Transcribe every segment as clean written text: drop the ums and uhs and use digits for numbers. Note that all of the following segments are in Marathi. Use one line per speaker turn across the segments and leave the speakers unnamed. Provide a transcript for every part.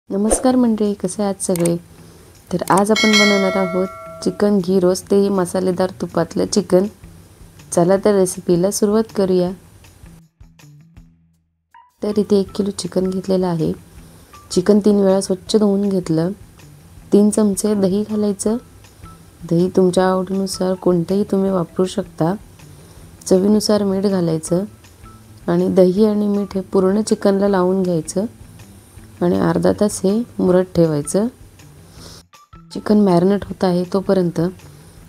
नमस्कार मंडळी, कसे आहात सगळे? तर आज आपण बनवणार आहोत चिकन घी रोस्ट, तेही मसालेदार तुपातलं चिकन. चला तर रेसिपीला सुरुवात करूया. तर इथे 1 किलो चिकन घेतलेलं आहे. चिकन 3 वेळा स्वच्छ धुवून घेतलं. 3 चमचे दही घालायचं. दही तुमच्या आवडीनुसार कोणतेही तुम्ही वापरू शकता. चवीनुसार मीठ घालायचं आणि दही आणि मीठ हे पूर्ण चिकनला लावून घ्यायचं आणि अर्धा तास हे मुरत ठेवायचं. चिकन मॅरिनेट होत आहे तोपर्यंत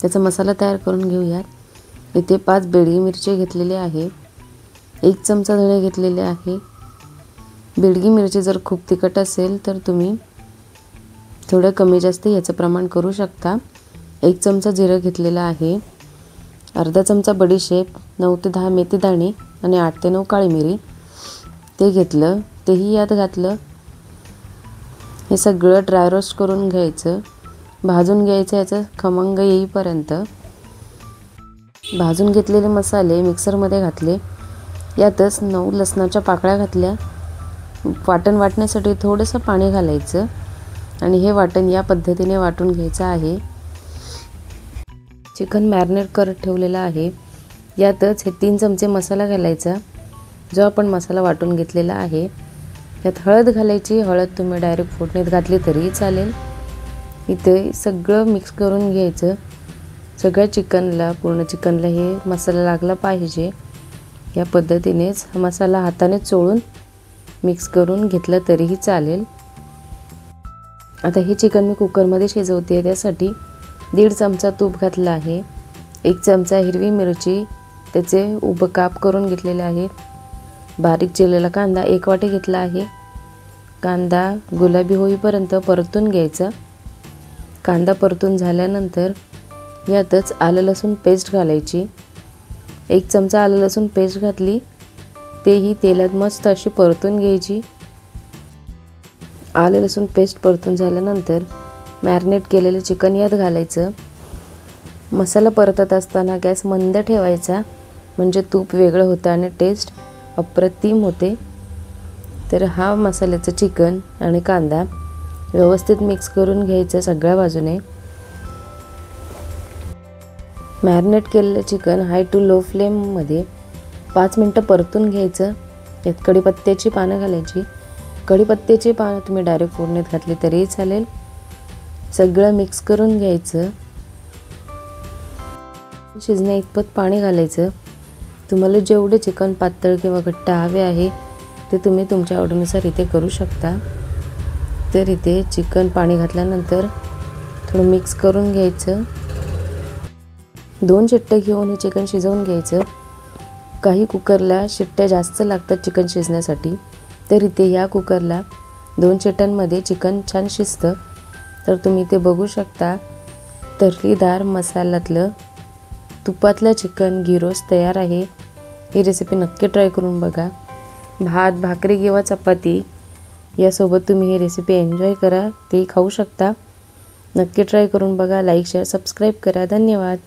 त्याचा मसाला तयार करून घेऊयात. इथे 5 बेडगी मिरची घेतलेली आहे. 1 चमचा धणे घेतलेले आहे. बेडगी मिरची जर खूप तिखट असेल तर तुम्ही थोडं कमी जास्त याचं प्रमाण करू शकता. 1 चमचा जिरं घेतलेला आहे. अर्धा चमचा बडीशेप, 9 ते 10 मेथी दाणे आणि 8 ते 9 काळी मिरी ते घेतलं. तेही यात घातलं. हे सगळं ड्राय रोस्ट करून घ्यायचं, भाजून घ्यायचं याचं खमंग येईपर्यंत. भाजून घेतलेले मसाले मिक्सरमध्ये घातले. यातच 9 लसणाच्या पाकळ्या घातल्या. वाटण वाटण्यासाठी थोडंसं पाणी घालायचं आणि हे वाटण या पद्धतीने वाटून घ्यायचं आहे. चिकन मॅरिनेट करत ठेवलेलं आहे. यातच हे 3 चमचे मसाला घालायचा, जो आपण मसाला वाटून घेतलेला आहे. यात हळद घालायची. हळद तुम्ही डायरेक्ट फोडणीत घातली तरीही चालेल. इथे सगळं मिक्स करून घ्यायचं. सगळ्या चिकनला, पूर्ण चिकनला हे मसाला लागला पाहिजे. या पद्धतीनेच हा मसाला हाताने चोळून मिक्स करून घेतला तरीही चालेल. आता हे चिकन मी कुकरमध्ये शिजवते. त्यासाठी 1.5 चमचा तूप घातलं आहे. 1 चमचा हिरवी मिरची, त्याचे उभं काप करून घेतलेले आहे. बारीक चिरलेला कांदा 1 वाटी घेतला आहे. कांदा गुलाबी होईपर्यंत परतून घ्यायचा. कांदा परतून झाल्यानंतर यातच आलं लसूण पेस्ट घालायची. 1 चमचा आलं लसूण पेस्ट घातली. तेही तेलात मस्त अशी परतून घ्यायची. आलं लसूण पेस्ट परतून झाल्यानंतर मॅरिनेट केलेलं चिकन यात घालायचं. मसाला परतत असताना गॅस मंद ठेवायचा, म्हणजे तूप वेगळं होतं आणि टेस्ट अप्रतिम होते. तर हा मसाल्याचं चिकन आणि कांदा व्यवस्थित मिक्स करून घ्यायचं सगळ्या बाजूने. मॅरिनेट केलेलं चिकन हाय टू लो फ्लेममध्ये 5 मिनटं परतून घ्यायचं. यात कढीपत्त्याची पानं घालायची. कढीपत्त्याची पानं तुम्ही डायरेक्ट फोडणीत घातली तरीही चालेल. सगळं मिक्स करून घ्यायचं. शिजण्या इतपत पाणी घालायचं. तुम्हाला जेवढे चिकन पातळ किंवा घट्ट हवे आहे ते तुम्ही तुमच्या आवडीनुसार इथे करू शकता. तर इथे चिकन पाणी घातल्यानंतर थोडं मिक्स करून घ्यायचं. 2 शिट्ट्या घेऊन हे चिकन शिजवून घ्यायचं. काही कुकरला शिट्ट्या जास्त लागतात चिकन शिजण्यासाठी, तर इथे या कुकरला 2 शिट्ट्यांमध्ये चिकन छान शिजतं. तर तुम्ही ते बघू शकता. तर्रीदार मसाल्यातलं तुपातलं चिकन घी रोस्ट तयार आहे. ही रेसिपी नक्की ट्राय करून बघा. भात, भाकरी किंवा चपाती यासोबत तुम्ही ही रेसिपी एन्जॉय करा. ती खाऊ शकता. नक्की ट्राय करून बघा. लाईक, शेअर, सबस्क्राईब करा. धन्यवाद.